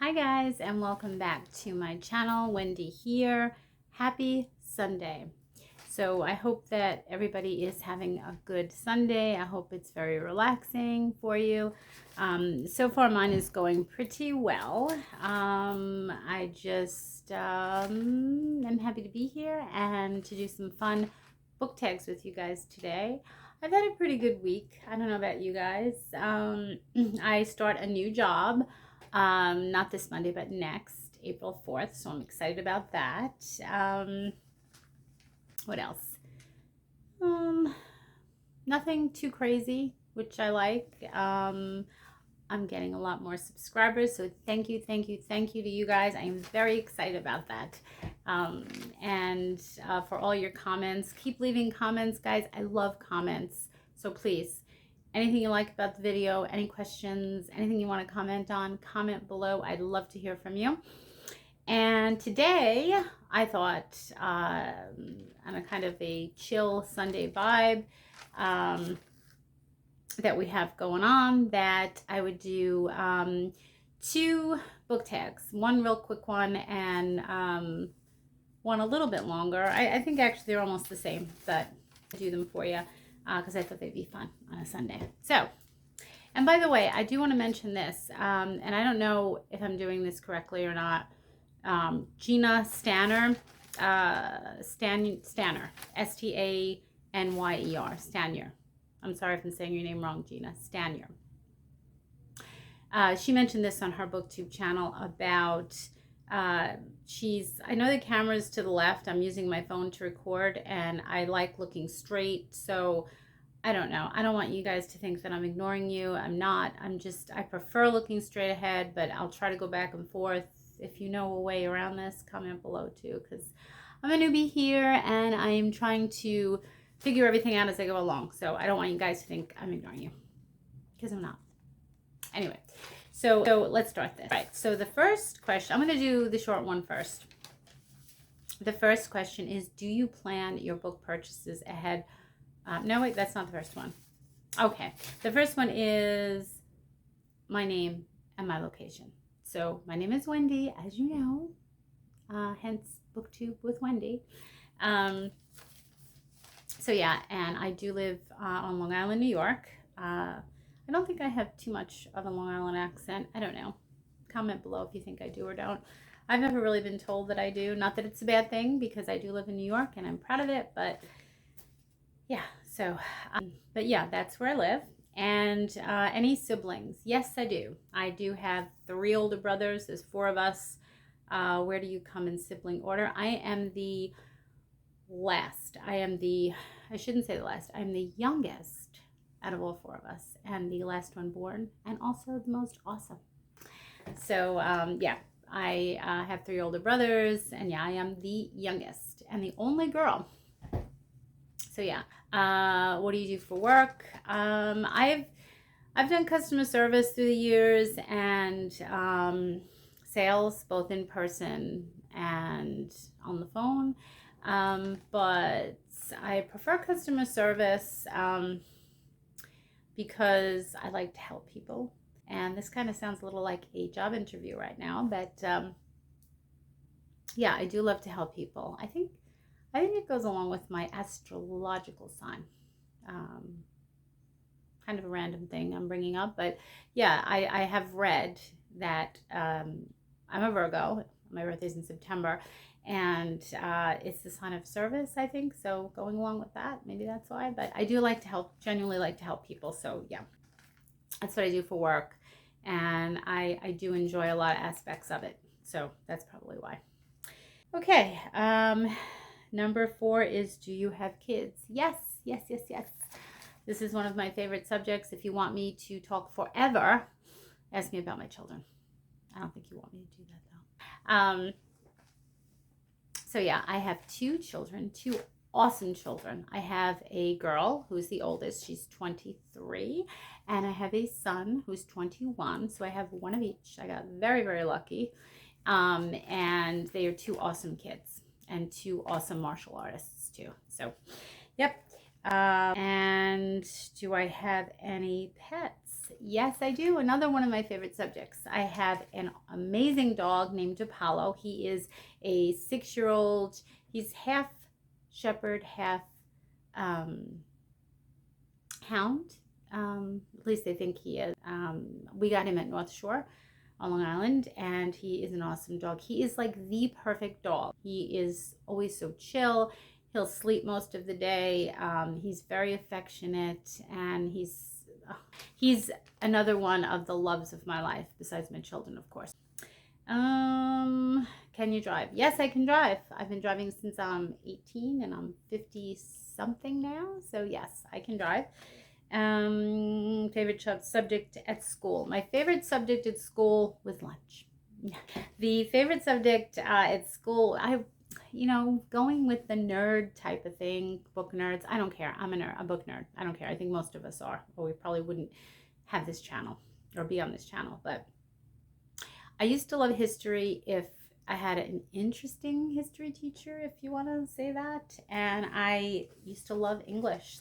Hi guys, and welcome back to my channel. Wendy here. Happy Sunday. So I hope that everybody is having a good Sunday. I hope it's very relaxing for you. So far mine is going pretty well. I just am happy to be here and to do some fun book tags with you guys today. I've had a pretty good week. I don't know about you guys. I start a new job. Not this Monday, but next, April 4th. So I'm excited about that. What else? Nothing too crazy, which I like. I'm getting a lot more subscribers. So thank you to you guys. I am very excited about that. And for all your comments, keep leaving comments, guys. I love comments. So please, anything you like about the video, any questions, anything you want to comment on, comment below. I'd love to hear from you. And today I thought on a kind of a chill Sunday vibe that we have going on, that I would do two book tags, one real quick one and one a little bit longer. I think actually they're almost the same, but I do them for you because I thought they'd be fun on a Sunday. So, and by the way, I do want to mention this, and I don't know if I'm doing this correctly or not. Gina Stanyer, Stanyer, S-T-A-N-Y-E-R, Stanyer. I'm sorry if I'm saying your name wrong, Gina. Stanyer. She mentioned this on her BookTube channel about I know the camera's to the left. I'm using my phone to record and I like looking straight. So I don't know. I don't want you guys to think that I'm ignoring you. I'm not. I prefer looking straight ahead, but I'll try to go back and forth. If you know a way around this, comment below too, because I'm a newbie here and I am trying to figure everything out as I go along. So I don't want you guys to think I'm ignoring you, because I'm not. Anyway, so let's start this. All right, so the first question, I'm going to do the short one first. The first question is, do you plan your book purchases ahead? No, wait, that's not the first one. Okay, the first one is my name and my location. So my name is Wendy, as you know, hence BookTube with Wendy. So yeah, and I do live on Long Island, New York. I don't think I have too much of a Long Island accent. I don't know. Comment below if you think I do or don't. I've never really been told that I do. Not that it's a bad thing, because I do live in New York and I'm proud of it. But yeah, so, but yeah, that's where I live. And any siblings? Yes, I do. I do have 3 older brothers. There's 4 of us. Where do you come in sibling order? I am the last. I shouldn't say the last. I'm the youngest out of all 4 of us, and the last one born, and also the most awesome. So yeah, I have 3 older brothers, and yeah, I am the youngest and the only girl. So yeah, what do you do for work? I've done customer service through the years, and sales, both in person and on the phone. But I prefer customer service because I like to help people. And this kind of sounds a little like a job interview right now, but yeah, I do love to help people. I think it goes along with my astrological sign. Kind of a random thing I'm bringing up, but yeah, I have read that I'm a Virgo. My birthday's in September, and it's the sign of service, I think. So going along with that, maybe that's why. But I do like to help, genuinely like to help people. So yeah, that's what I do for work, and I do enjoy a lot of aspects of it. So that's probably why. Okay, number 4 is, do you have kids? Yes. This is one of my favorite subjects. If you want me to talk forever, ask me about my children. I don't think you want me to do that though. So yeah, I have 2 children, 2 awesome children. I have a girl who's the oldest. She's 23. And I have a son who's 21. So I have 1 of each. I got very, very lucky. And they are 2 awesome kids and 2 awesome martial artists too. So, yep. And do I have any pets? Yes, I do. Another one of my favorite subjects. I have an amazing dog named Apollo. He is a 6-year-old. He's half shepherd, half hound. At least they think he is. We got him at North Shore on Long Island, and he is an awesome dog. He is like the perfect dog. He is always so chill. He'll sleep most of the day. He's very affectionate, and he's another one of the loves of my life, besides my children, of course. Can you drive? Yes, I can drive. I've been driving since I'm 18, and I'm 50 something now. So yes, I can drive. Favorite subject at school. My favorite subject at school was lunch. The favorite subject at school, going with the nerd type of thing, book nerds. I don't care. I'm a book nerd. I don't care. I think most of us are, or we probably wouldn't have this channel or be on this channel. But I used to love history if I had an interesting history teacher, if you want to say that. And I used to love English.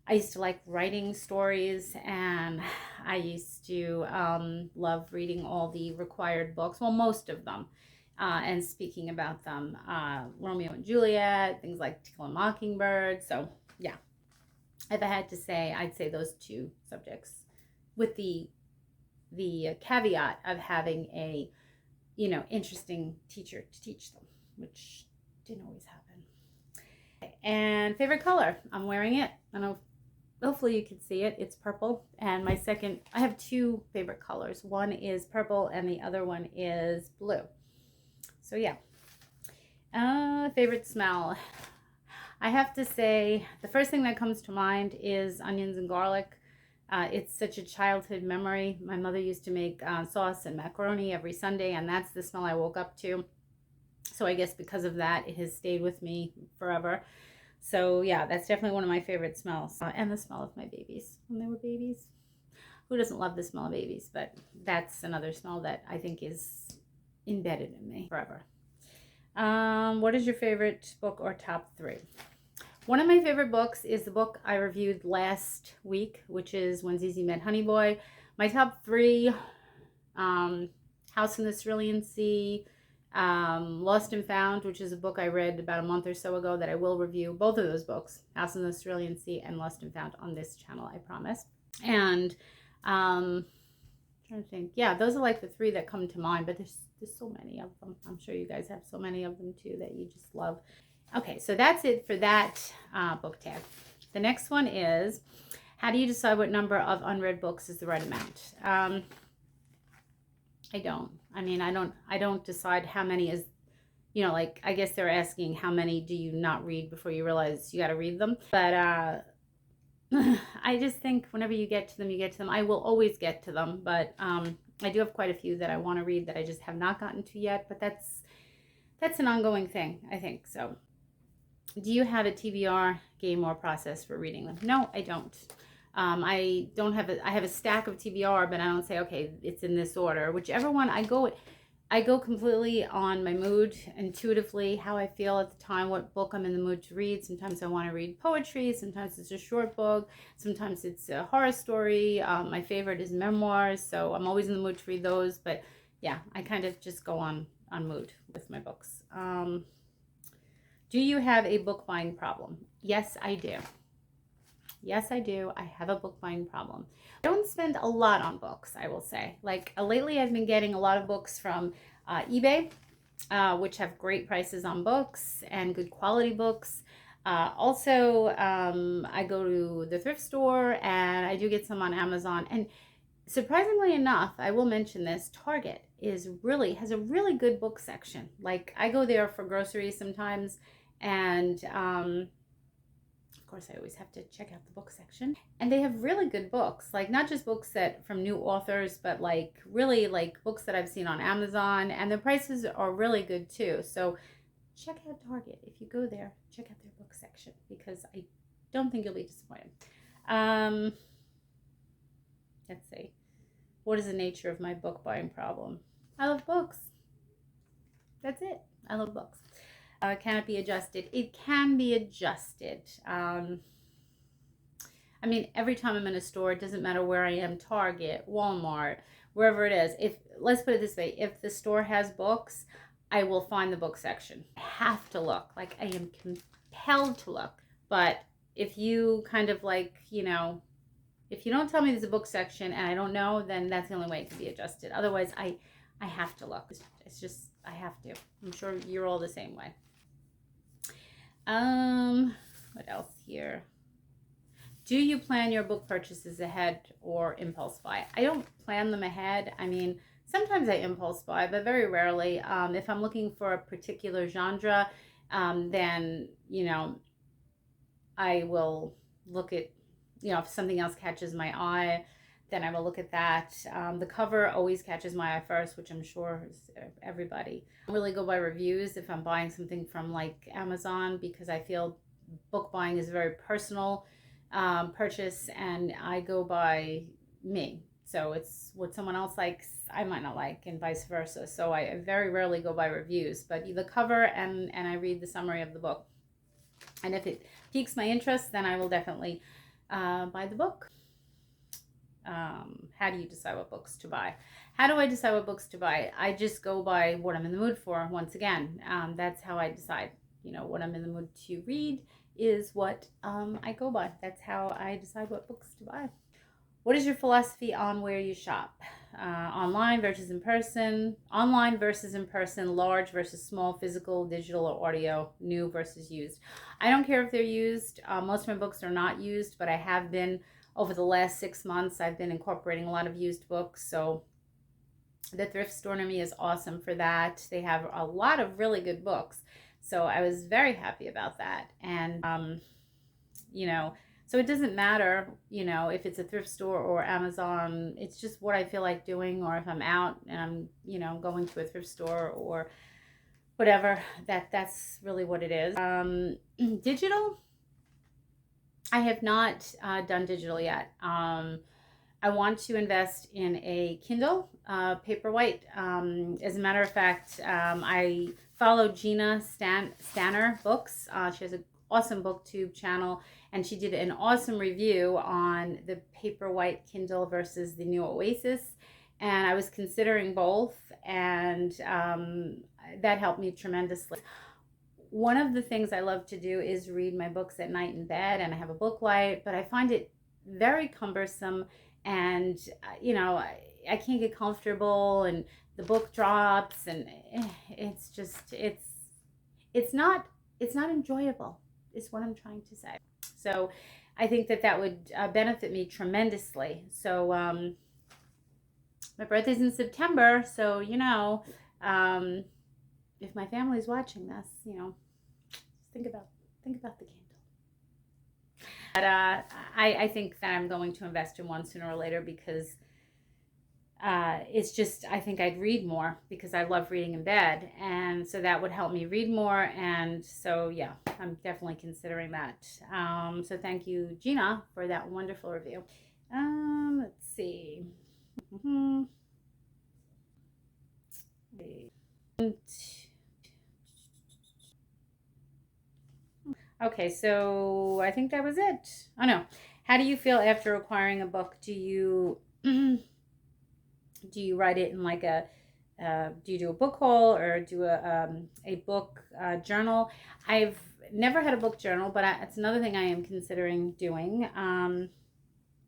I used to like writing stories, and I used to love reading all the required books, well, most of them, and speaking about them, Romeo and Juliet, things like To Kill a Mockingbird. So yeah, if I had to say, I'd say those two subjects, with the caveat of having a interesting teacher to teach them, which didn't always happen. And favorite color, I'm wearing it. I don't know, hopefully you can see it. It's purple. And I have two favorite colors. One is purple and the other one is blue. So yeah. Favorite smell. I have to say, the first thing that comes to mind is onions and garlic. It's such a childhood memory. My mother used to make sauce and macaroni every Sunday, and that's the smell I woke up to. So I guess because of that, it has stayed with me forever. So yeah, that's definitely one of my favorite smells. And the smell of my babies when they were babies. Who doesn't love the smell of babies? But that's another smell that I think is embedded in me forever. What is your favorite book or top 3? One of my favorite books is the book I reviewed last week, which is When Zizi Met Honey Boy. My top 3, House in the Cerulean Sea, Lost and Found, which is a book I read about a month or so ago that I will review. Both of those books, House in the Cerulean Sea and Lost and Found, on this channel, I promise. And trying to think, yeah, those are like the 3 that come to mind, but there's so many of them. I'm sure you guys have so many of them too that you just love. Okay, so that's it for that book tag. The next one is, how do you decide what number of unread books is the right amount? I don't. I don't decide how many is, I guess they're asking how many do you not read before you realize you got to read them. But I just think whenever you get to them, you get to them. I will always get to them, but I do have quite a few that I want to read that I just have not gotten to yet. But that's an ongoing thing, I think. So, do you have a TBR game or process for reading them? No, I don't. I don't have I have a stack of TBR, but I don't say, okay, it's in this order. Whichever one I go completely on my mood, intuitively, how I feel at the time, what book I'm in the mood to read. Sometimes I want to read poetry. Sometimes it's a short book. Sometimes it's a horror story. My favorite is memoirs, so I'm always in the mood to read those. But yeah, I kind of just go on mood with my books. Do you have a book buying problem? Yes, I do. Yes, I do. I have a book buying problem. I don't spend a lot on books, I will say. Like lately, I've been getting a lot of books from eBay, which have great prices on books and good quality books. Also, I go to the thrift store, and I do get some on Amazon. And surprisingly enough, I will mention this, Target has a really good book section. Like I go there for groceries sometimes, and of course I always have to check out the book section, and they have really good books, like not just books that from new authors, but like really like books that I've seen on Amazon, and the prices are really good too. So check out Target. If you go there, check out their book section, because I don't think you'll be disappointed. Let's see. What is the nature of my book buying problem? I love books. That's it. I love books. Can it be adjusted? It can be adjusted. I mean, every time I'm in a store, it doesn't matter where I am, Target, Walmart, wherever it is. If, let's put it this way, if the store has books, I will find the book section. I have to look, like I am compelled to look. But if you kind of like, you know, if you don't tell me there's a book section and I don't know, then that's the only way it can be adjusted. Otherwise, I have to look. It's just, I have to. I'm sure you're all the same way. What else here? Do you plan your book purchases ahead or impulse buy? I don't plan them ahead. I mean, sometimes I impulse buy, but very rarely. If I'm looking for a particular genre, then, you know, I will look at, you know, if something else catches my eye, then I will look at that. The cover always catches my eye first, which I'm sure is everybody. I really go by reviews if I'm buying something from like Amazon, because I feel book buying is a very personal purchase, and I go by me. So it's what someone else likes, I might not like, and vice versa. So I very rarely go by reviews, but the cover and I read the summary of the book. And if it piques my interest, then I will definitely buy the book. How do you decide what books to buy? How do I decide what books to buy? I just go by what I'm in the mood for. Once again, that's how I decide. You know, what I'm in the mood to read is what I go by. That's how I decide what books to buy. What is your philosophy on where you shop? Online versus in person, online versus in person, large versus small, physical, digital, or audio, new versus used. I don't care if they're used. Most of my books are not used, but I have been, over the last 6 months, I've been incorporating a lot of used books. So the thrift store near me is awesome for that. They have a lot of really good books. So I was very happy about that. And, you know, so it doesn't matter, you know, if it's a thrift store or Amazon. It's just what I feel like doing, or if I'm out and I'm, you know, going to a thrift store or whatever, that's really what it is. Digital, I have not done digital yet. I want to invest in a Kindle Paperwhite. As a matter of fact, I follow Gina Stanner Books. She has an awesome BookTube channel, and she did an awesome review on the Paperwhite Kindle versus the new Oasis. And I was considering both, and that helped me tremendously. One of the things I love to do is read my books at night in bed, and I have a book light, but I find it very cumbersome, and you know, I can't get comfortable, and the book drops, and it's just, it's not enjoyable, is what I'm trying to say. So I think that would benefit me tremendously. So my birthday's in September, so you know, if my family's watching this, you know, think about the candle. But I think that I'm going to invest in one sooner or later, because it's just, I think I'd read more, because I love reading in bed, and so that would help me read more. And so yeah, I'm definitely considering that. So thank you, Gina, for that wonderful review. Let's see. Okay, so I think that was it. Oh no. How do you feel after acquiring a book? Do you write it in like a do you do a book haul, or do a book journal? I've never had a book journal, but it's another thing I am considering doing.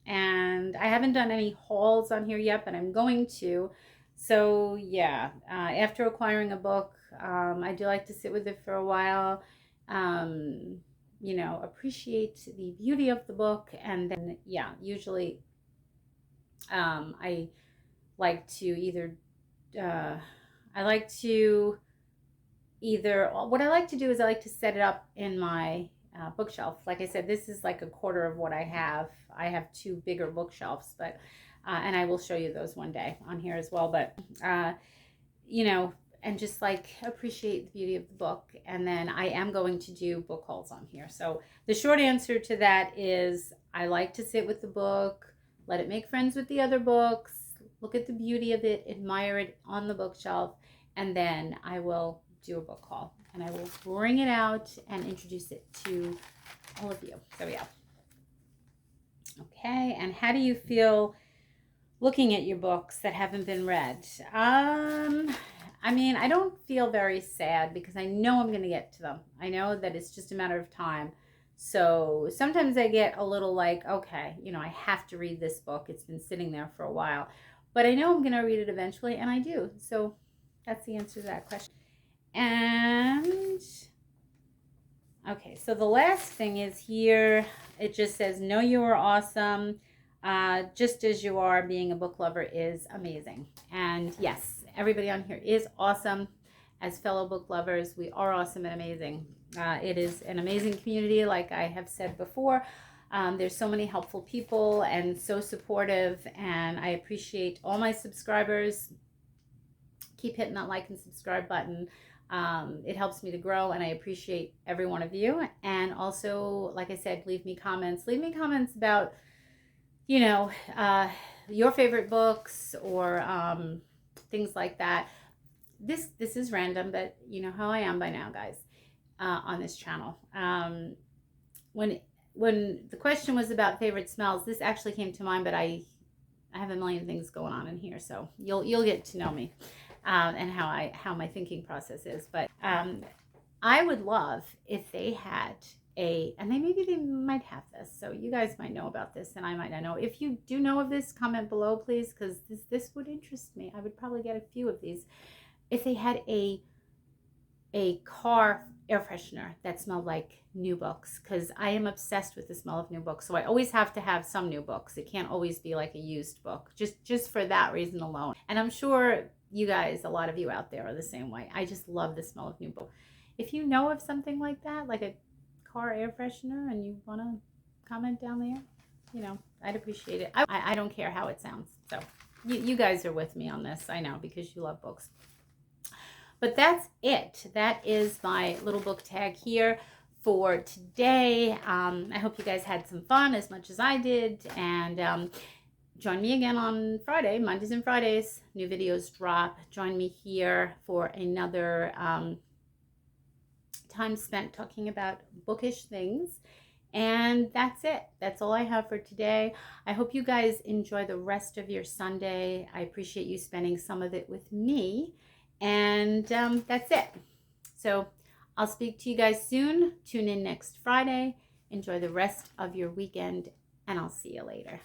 And I haven't done any hauls on here yet, but I'm going to. So yeah, after acquiring a book, I do like to sit with it for a while, you know, appreciate the beauty of the book, and then yeah, usually I like to either what I like to do is I like to set it up in my bookshelf. Like I said, this is like a quarter of what I have. I have 2 bigger bookshelves, but and I will show you those one day on here as well. But you know, and just like appreciate the beauty of the book. And then I am going to do book hauls on here. So the short answer to that is I like to sit with the book, let it make friends with the other books, look at the beauty of it, admire it on the bookshelf, and then I will do a book haul, and I will bring it out and introduce it to all of you. So yeah. Okay, and how do you feel looking at your books that haven't been read? I mean, I don't feel very sad because I know I'm going to get to them. I know that it's just a matter of time. So sometimes I get a little like, okay, you know, I have to read this book. It's been sitting there for a while. But I know I'm going to read it eventually, and I do. So that's the answer to that question. And okay, so the last thing is here. It just says, know you are awesome. Just as you are, being a book lover is amazing. And yes, everybody on here is awesome. As fellow book lovers, we are awesome and amazing. It is an amazing community, like I have said before. There's so many helpful people and so supportive, and I appreciate all my subscribers. Keep hitting that like and subscribe button. It helps me to grow, and I appreciate every one of you. And also, like I said, leave me comments about, you know, your favorite books or things like that. This is random, but you know how I am by now, guys, on this channel. When the question was about favorite smells, this actually came to mind, but I have a million things going on in here, so you'll get to know me and how my thinking process is. But I would love if they had and maybe they might have this, so you guys might know about this and I might not know. If you do know of this, comment below, please, because this would interest me. I would probably get a few of these. If they had a car air freshener that smelled like new books, because I am obsessed with the smell of new books. So I always have to have some new books. It can't always be like a used book, just for that reason alone. And I'm sure you guys, a lot of you out there, are the same way. I just love the smell of new books. If you know of something like that, like a car air freshener, and you want to comment down there, you know, I'd appreciate it. I don't care how it sounds. So you guys are with me on this, I know, because you love books. But that's it. That is my little book tag here for today. I hope you guys had some fun as much as I did. And join me again on Friday. Mondays and Fridays, new videos drop. Join me here for another time spent talking about bookish things. And that's it. That's all I have for today. I hope you guys enjoy the rest of your Sunday. I appreciate you spending some of it with me. And that's it. So I'll speak to you guys soon. Tune in next Friday. Enjoy the rest of your weekend, and I'll see you later.